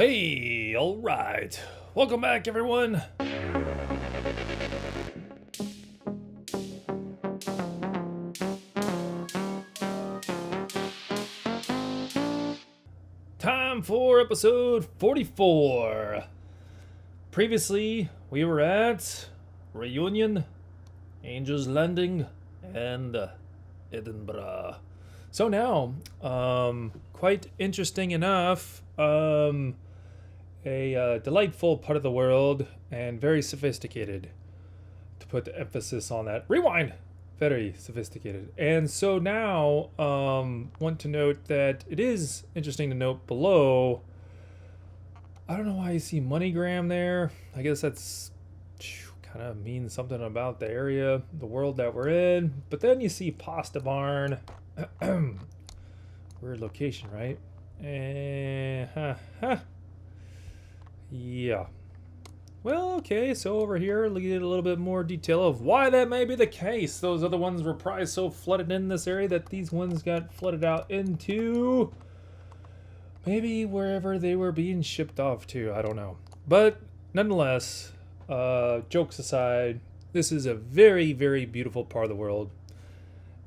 Hey, all right. Welcome back, everyone. Time for episode 44. Previously, we were at Reunion, Angel's Landing, and Edinburgh. So now, quite interesting enough, a delightful part of the world and very sophisticated, to put the emphasis on that. Rewind! Very sophisticated. And so now, want to note that it is interesting to note below. I don't know why you see MoneyGram there. I guess that's kind of means something about the area, the world that we're in. But then you see Pasta Barn. Weird location, right? Yeah. Well, okay, so over here, we get a little bit more detail of why that may be the case. Those other ones were probably so flooded in this area that these ones got flooded out into maybe wherever they were being shipped off to. I don't know. But nonetheless, jokes aside, this is a very, very beautiful part of the world.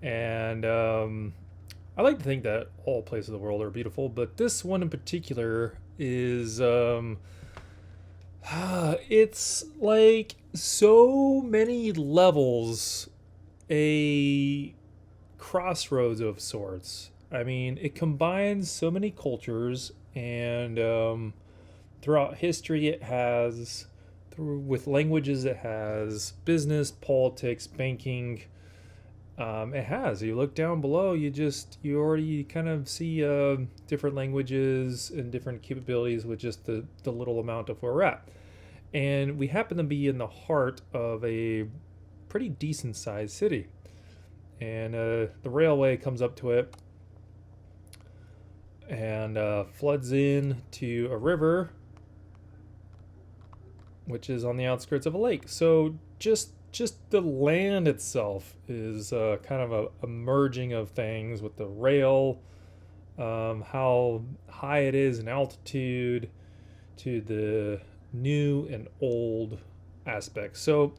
And I like to think that all places of the world are beautiful, but this one in particular is... it's like so many levels, a crossroads of sorts. I mean, it combines so many cultures, and throughout history it has, with languages it has, business, politics, banking. It has. You look down below, you already kind of see different languages and different capabilities with just the little amount of where we're at. And we happen to be in the heart of a pretty decent sized city. And the railway comes up to it and floods in to a river, which is on the outskirts of a lake. So just the land itself is kind of a merging of things with the rail, how high it is in altitude, to the new and old aspects. So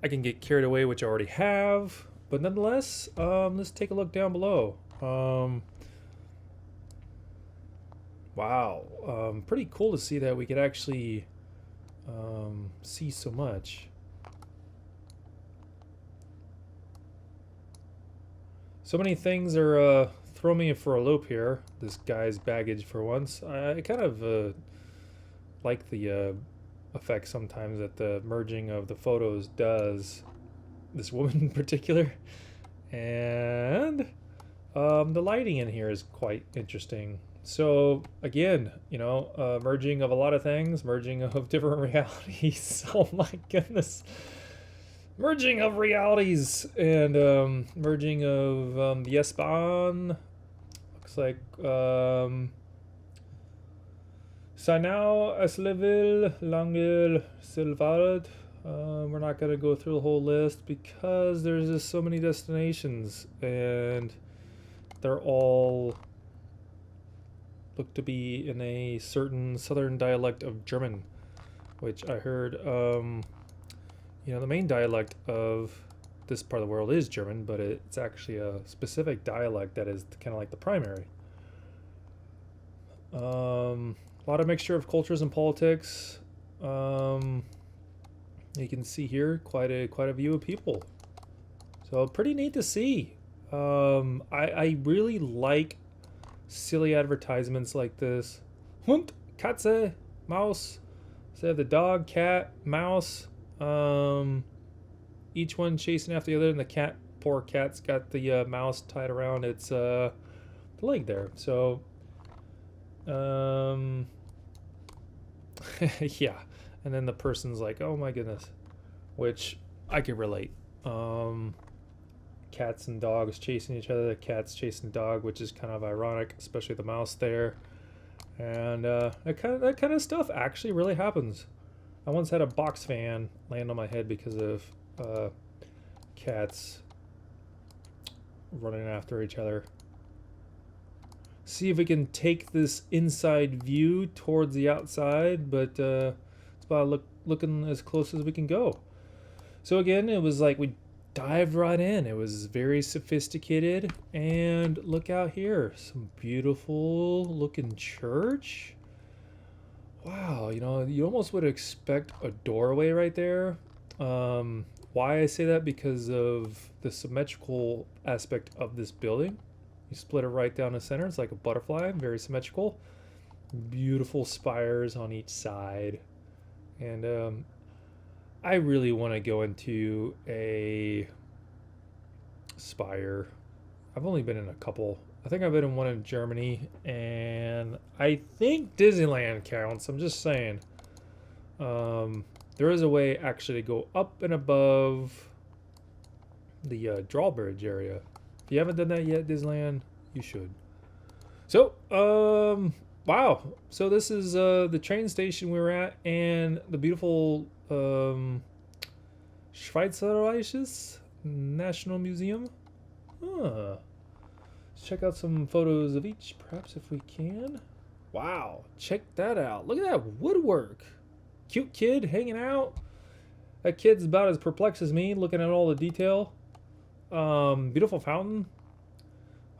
I can get carried away, which I already have, but nonetheless, let's take a look down below. Wow, pretty cool to see that we could actually see so much. So many things are throwing me for a loop here. This guy's baggage, for once. I kind of like the effect sometimes that the merging of the photos does. This woman in particular. And the lighting in here is quite interesting. So again, merging of a lot of things, merging of different realities. Oh my goodness. Merging of realities and merging of the S-Bahn. Looks like Sanau, Esleville, Langel, Silvard. We're not going to go through the whole list because there's just so many destinations and they're all look to be in a certain southern dialect of German, which I heard the main dialect of this part of the world is German, but it's actually a specific dialect that is kind of like the primary. A lot of mixture of cultures and politics. You can see here quite a view of people. So pretty neat to see. I really like silly advertisements like this. Hund, Katze, Maus. So they have the dog, cat, mouse. Each one chasing after the other, and the poor cat's got the mouse tied around its the leg there. So, yeah. And then the person's like, "Oh my goodness," which I can relate. Cats and dogs chasing each other. The cat's chasing the dog, which is kind of ironic, especially the mouse there. And that kind of stuff actually really happens. I once had a box fan land on my head because of cats running after each other. see if we can take this inside view towards the outside, but it's about looking as close as we can go. So again, it was like we dived right in. It was very sophisticated. And look out here, some beautiful looking church. Wow, you know, you almost would expect a doorway right there. Why I say that? Because of the symmetrical aspect of this building. You split it right down the center. It's like a butterfly, very symmetrical. Beautiful spires on each side. And I really want to go into a spire. I've only been in a couple. I think I've been in one in Germany, and I think Disneyland counts. I'm just saying. There is a way actually to go up and above the drawbridge area. If you haven't done that yet, Disneyland, you should. So, wow. So this is the train station we were at, and the beautiful Schweizerisches National Museum. Huh. Let's check out some photos of each, perhaps, if we can. Wow, check that out. Look at that woodwork. Cute kid hanging out. That kid's about as perplexed as me, looking at all the detail. Beautiful fountain.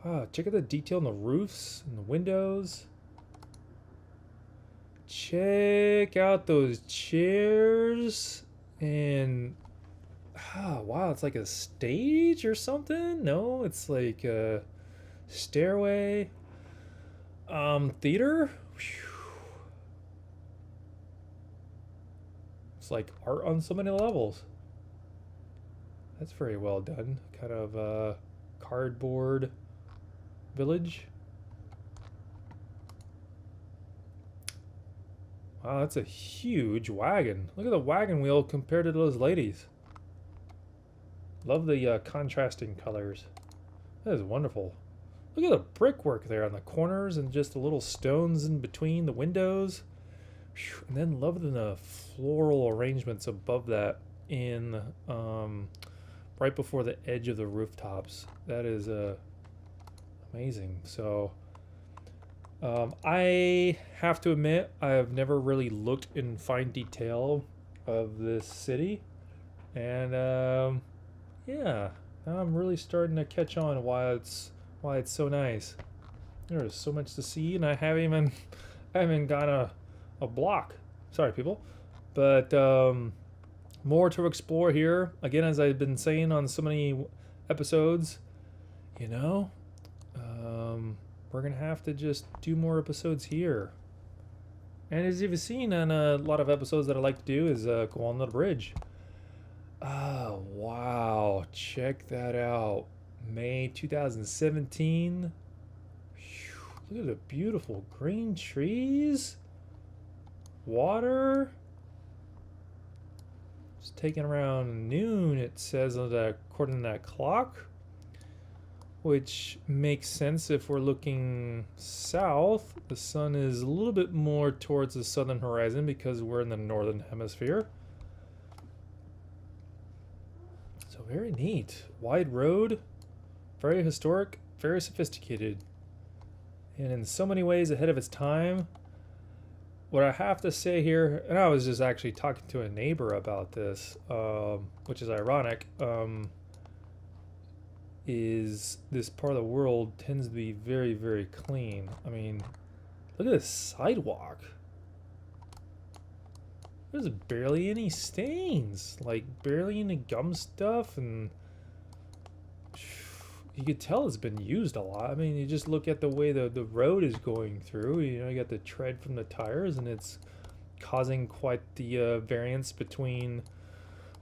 Wow, check out the detail in the roofs and the windows. Check out those chairs. And wow, it's like a stage or something. No, it's like a stairway. Theater. Whew. It's like art on so many levels. That's very well done. Kind of cardboard village. Wow, that's a huge wagon. Look at the wagon wheel compared to those ladies. Love the contrasting colors. That is wonderful. Look at the brickwork there on the corners and just the little stones in between the windows. Whew. And then love the floral arrangements above that in right before the edge of the rooftops. That is amazing. So I have to admit, I have never really looked in fine detail of this city, and yeah, now I'm really starting to catch on why it's so nice. There's so much to see, and I haven't got a block. Sorry, people, but more to explore here. Again, as I've been saying on so many episodes, you know. We're gonna have to just do more episodes here. And as you've seen on a lot of episodes that I like to do is go on the bridge. Oh, wow. Check that out. May 2017. Whew, look at the beautiful green trees. Water. It's taking around noon, it says, according to that clock. Which makes sense if we're looking south. The sun is a little bit more towards the southern horizon because we're in the northern hemisphere. So very neat. Wide road, very historic, very sophisticated, and in so many ways ahead of its time. What I have to say here, and I was just actually talking to a neighbor about this, which is ironic, is this part of the world tends to be very, very clean. I mean, look at this sidewalk. There's barely any stains, like barely any gum stuff, and you could tell it's been used a lot. I mean, you just look at the way the road is going through. You know, you got the tread from the tires, and it's causing quite the variance between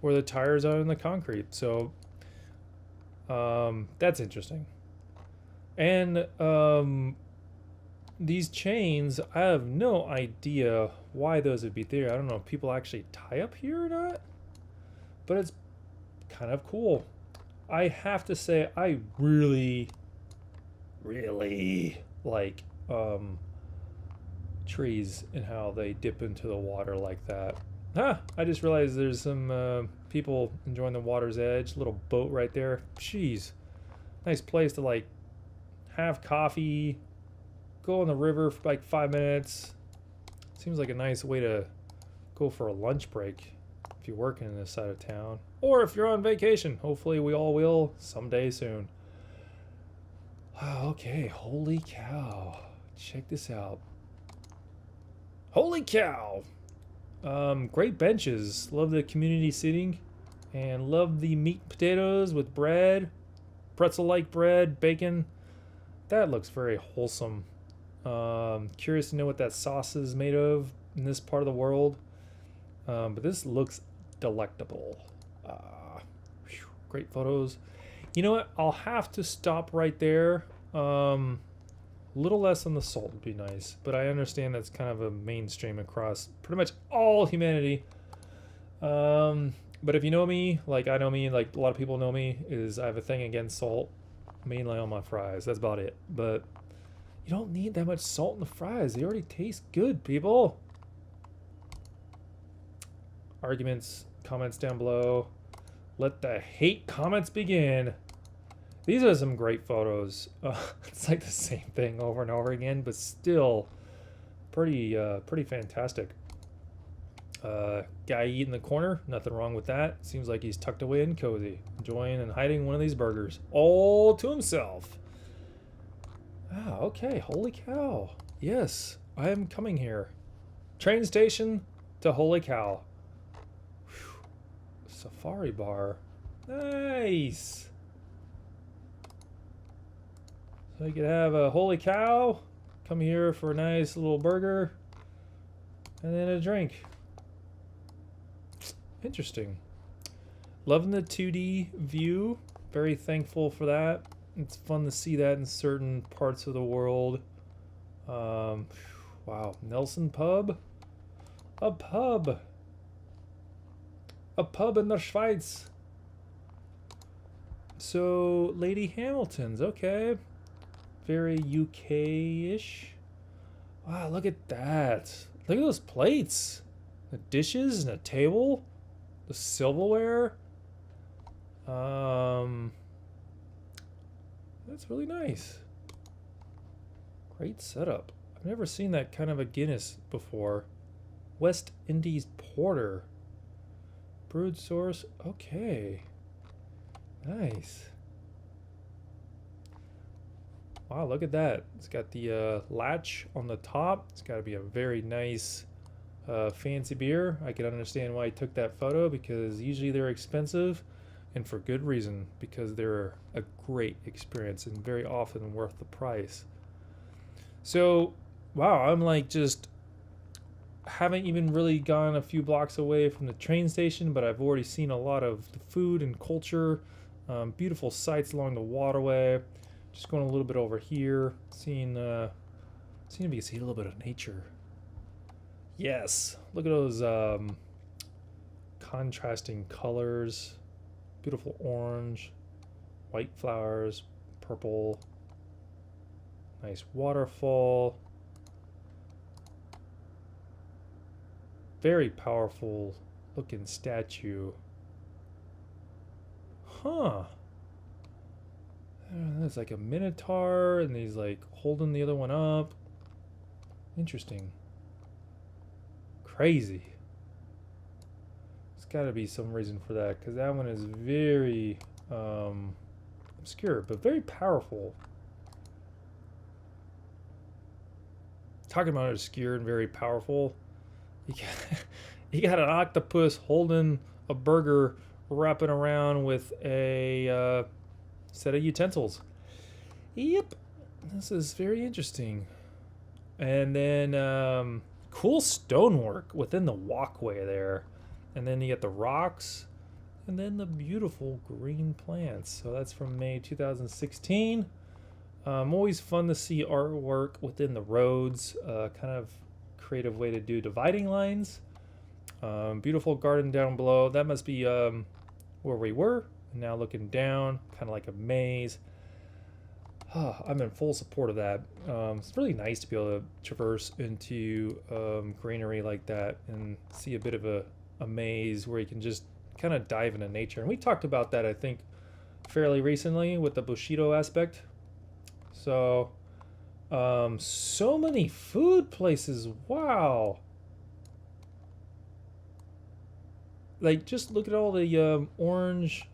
where the tires are and the concrete. So that's interesting. And these chains, I have no idea why those would be there. I don't know if people actually tie up here or not, but it's kind of cool. I have to say, I really like trees and how they dip into the water like that. I just realized there's some people enjoying the water's edge. Little boat right there. Jeez. Nice place to like have coffee, go on the river for like 5 minutes. Seems like a nice way to go for a lunch break if you're working in this side of town. Or if you're on vacation. Hopefully we all will someday soon. Okay, holy cow. Check this out. Holy cow! Great benches. Love the community seating. And love the meat potatoes with bread. Pretzel-like bread, bacon. That looks very wholesome. Curious to know what that sauce is made of in this part of the world. But this looks delectable. Great photos. You know what? I'll have to stop right there. A little less on the salt would be nice. But I understand that's kind of a mainstream across pretty much all humanity. But if you know me, like I know me, like a lot of people know me, is I have a thing against salt. Mainly on my fries. That's about it. But you don't need that much salt in the fries. They already taste good, people. Arguments, comments down below. Let the hate comments begin. These are some great photos. It's like the same thing over and over again, but still pretty fantastic. Guy eating in the corner, nothing wrong with that. Seems like he's tucked away and cozy, enjoying and hiding one of these burgers all to himself. Ah, okay, holy cow. Yes, I am coming here. Train station to holy cow. Whew. Safari bar. Nice. So you could have a holy cow, come here for a nice little burger, and then a drink. Interesting. Loving the 2D view. Very thankful for that. It's fun to see that in certain parts of the world. Wow. Nelson Pub? A pub. A pub in the Schweiz. So, Lady Hamilton's. Okay. Very UK-ish. Wow, look at that. Look at those plates. The dishes and a table. The silverware. That's really nice. Great setup. I've never seen that kind of a Guinness before. West Indies Porter. Brewed source. Okay. Nice. Wow, look at that. It's got the latch on the top. It's got to be a very nice fancy beer. I can understand why he took that photo, because usually they're expensive, and for good reason, because they're a great experience and very often worth the price. So, wow, I'm like just haven't even really gone a few blocks away from the train station, but I've already seen a lot of the food and culture, beautiful sights along the waterway. Just going a little bit over here, seeing if you can see a little bit of nature. Yes, look at those contrasting colors. Beautiful orange, white flowers, purple. Nice waterfall. Very powerful looking statue. Huh. There's like a minotaur, and he's like holding the other one up. Interesting. Crazy. There's got to be some reason for that, because that one is very obscure, but very powerful. Talking about obscure and very powerful. You got an octopus holding a burger, wrapping around with a set of utensils. Yep, this is very interesting. And then cool stonework within the walkway there. And then you get the rocks, and then the beautiful green plants. So that's from May 2016. Always fun to see artwork within the roads. Kind of creative way to do dividing lines. Beautiful garden down below. That must be where we were. Now looking down, kind of like a maze. I'm in full support of that. It's really nice to be able to traverse into greenery like that and see a bit of a maze where you can just kind of dive into nature. And we talked about that, I think, fairly recently with the Bushido aspect. So So many food places. Wow. Like, just look at all the orange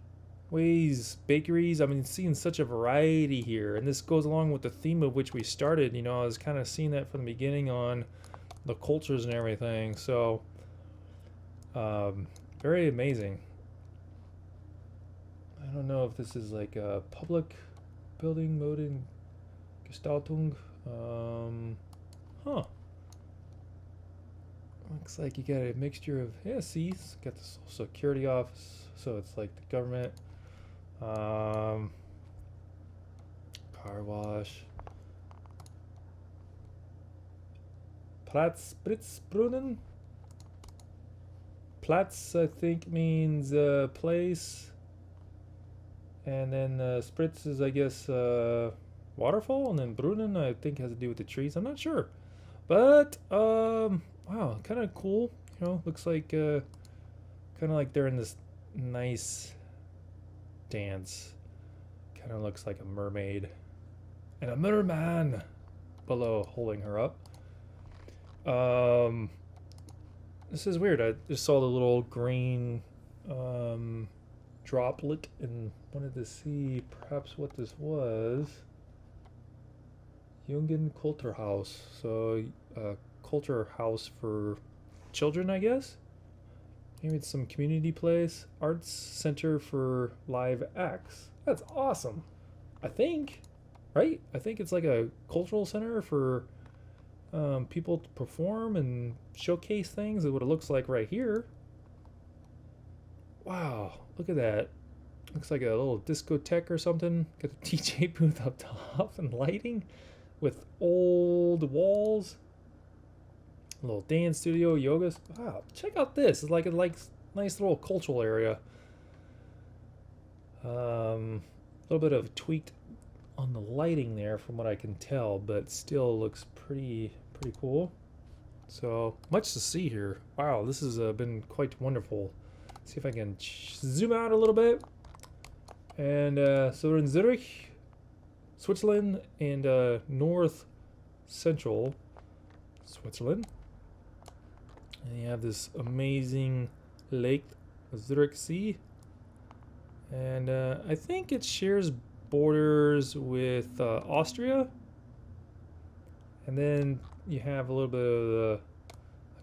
ways bakeries. I mean, seeing such a variety here, and this goes along with the theme of which we started. You know, I was kind of seeing that from the beginning on the cultures and everything. So, very amazing. I don't know if this is like a public building mode in Gestaltung. Huh. Looks like you got a mixture of, yeah, see, it's got the social security office, so it's like the government. Car wash. Platz Spritzbrunnen. Platz, I think, means place. And then Spritz is, I guess, waterfall. And then Brunnen, I think, has to do with the trees. I'm not sure. But, wow, kind of cool. You know, looks like, kind of like they're in this nice dance. Kind of looks like a mermaid and a merman below holding her up. This is weird. I just saw the little green droplet and wanted to see perhaps what this was. Jungen Kulturhaus. So, culture house for children, I guess. Maybe it's some community place. Arts Center for Live Acts. That's awesome. I think, right? I think it's like a cultural center for people to perform and showcase things. Is what it looks like right here. Wow, look at that. Looks like a little discotheque or something. Got a DJ booth up top and lighting with old walls. A little dance studio, yoga. Wow, check out this. It's like a nice little cultural area. A little bit of tweaked on the lighting there from what I can tell, but still looks pretty cool. So much to see here. Wow, this has been quite wonderful. See if I can zoom out a little bit. And so we're in Zurich, Switzerland, and north central Switzerland. And you have this amazing lake, the Zurich Sea. And I think it shares borders with Austria. And then you have a little bit of the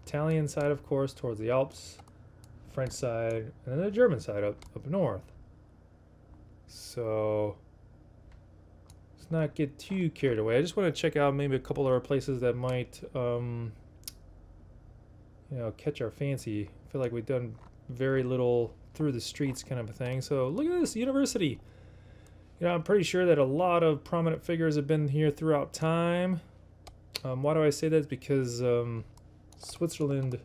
Italian side, of course, towards the Alps, French side, and then the German side up north. So let's not get too carried away. I just want to check out maybe a couple other places that might, you know, catch our fancy. I feel like we've done very little through the streets kind of a thing. So look at this university. You know, I'm pretty sure that a lot of prominent figures have been here throughout time. Why do I say that? It's because Switzerland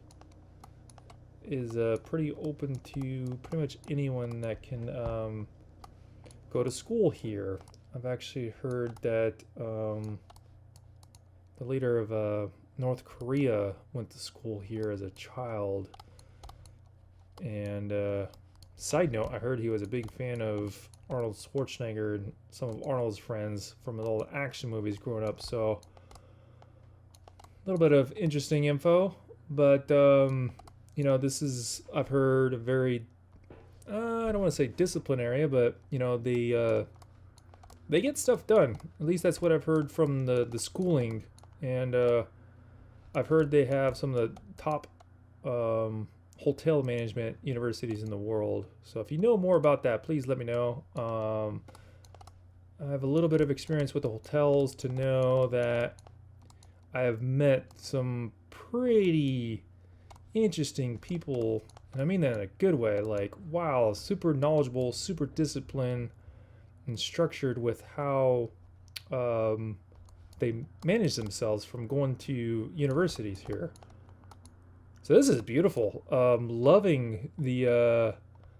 is pretty open to pretty much anyone that can go to school here. I've actually heard that the leader of North Korea went to school here as a child. And side note, I heard he was a big fan of Arnold Schwarzenegger and some of Arnold's friends from the old action movies growing up. So a little bit of interesting info, but you know, this is, I've heard, a very I don't want to say discipline area, but you know, they get stuff done. At least that's what I've heard from the schooling, and I've heard they have some of the top hotel management universities in the world. So if you know more about that, please let me know. I have a little bit of experience with the hotels to know that I have met some pretty interesting people, and I mean that in a good way. Like, wow, super knowledgeable, super disciplined, and structured with how they manage themselves from going to universities here. So this is beautiful. Loving the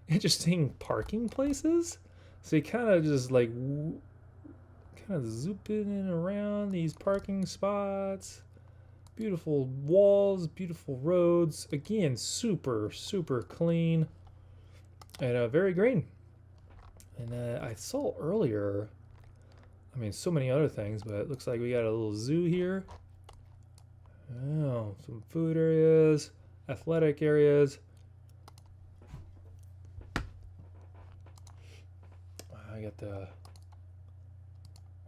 interesting parking places. So you kind of just like kind of zooping in around these parking spots. Beautiful walls, beautiful roads. Again, super clean and very green. And I saw earlier, I'm mean, so many other things, but it looks like we got a little zoo here. Oh, some food areas, athletic areas. I got the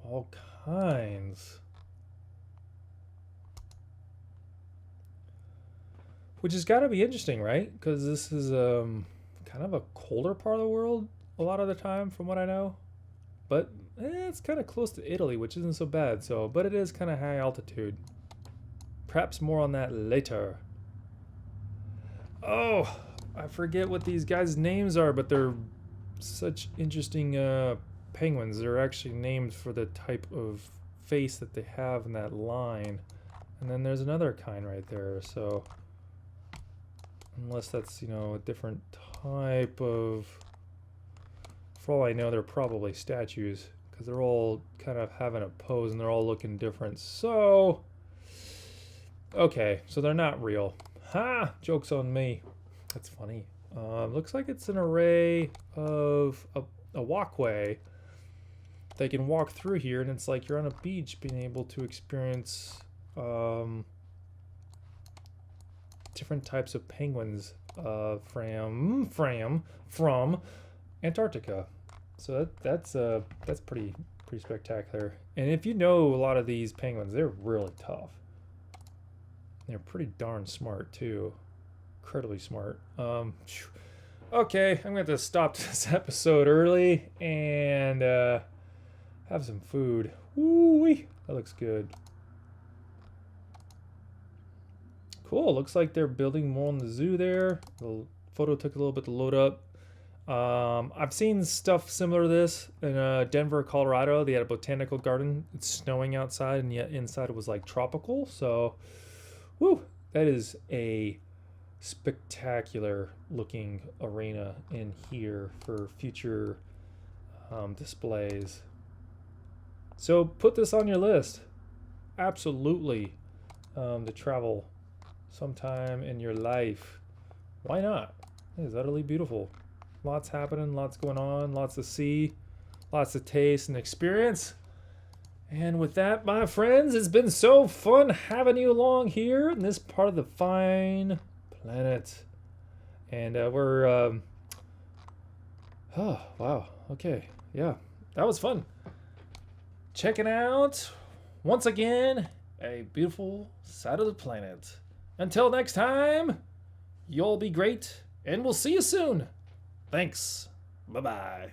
all kinds. Which has got to be interesting, right? Because this is kind of a colder part of the world a lot of the time, from what I know. But it's kind of close to Italy, which isn't so bad. So, but it is kind of high altitude. Perhaps more on that later. Oh, I forget what these guys' names are, but they're such interesting penguins. They're actually named for the type of face that they have in that line. And then there's another kind right there. So, unless that's, you know, a different type of... For all I know, they're probably statues, because they're all kind of having a pose and they're all looking different. So, okay, so they're not real. Ha! Joke's on me. That's funny. Looks like it's an array of a walkway. They can walk through here, and it's like you're on a beach being able to experience different types of penguins from Antarctica. So that's pretty spectacular. And if you know a lot of these penguins, they're really tough. They're pretty darn smart too. Incredibly smart. Okay, I'm going to stop this episode early and have some food. Woo-wee, that looks good. Cool, looks like they're building more in the zoo there. The photo took a little bit to load up. I've seen stuff similar to this in Denver, Colorado. They had a botanical garden. It's snowing outside, and yet inside it was like tropical. So, woo, that is a spectacular looking arena in here for future displays. So put this on your list. Absolutely, to travel sometime in your life. Why not? It is utterly beautiful. Lots happening, lots going on, lots to see, lots to taste and experience. And with that, my friends, it's been so fun having you along here in this part of the fine planet. And we're oh wow, okay, yeah, that was fun checking out once again a beautiful side of the planet. Until next time, you'll be great, and we'll see you soon. Thanks. Bye-bye.